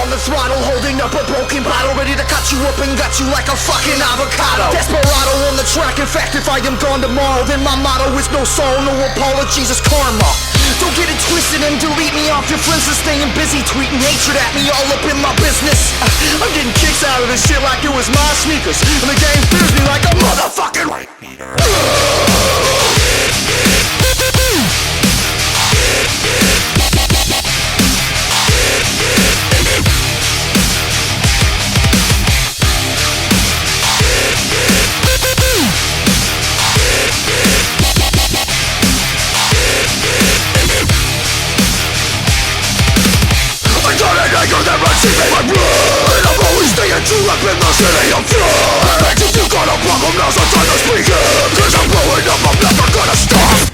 on the throttle, holding up a broken bottle, ready to cut you up and gut you like a fucking avocado. Desperado on the track, in fact if I am gone tomorrow, then my motto is no sorrow, no apologies, it's karma. Don't get it twisted and delete me off your friends for staying busy tweeting hatred at me all up in my business. I'm getting kicks out of this shit like it was my sneakers, and the game fears me like a motherfucking white beater. Anger that runs in my blood. I'm always staying true up in the city of flood. If you got a problem, now's the time to speak it, 'cause I'm blowing up, I'm never gonna stop.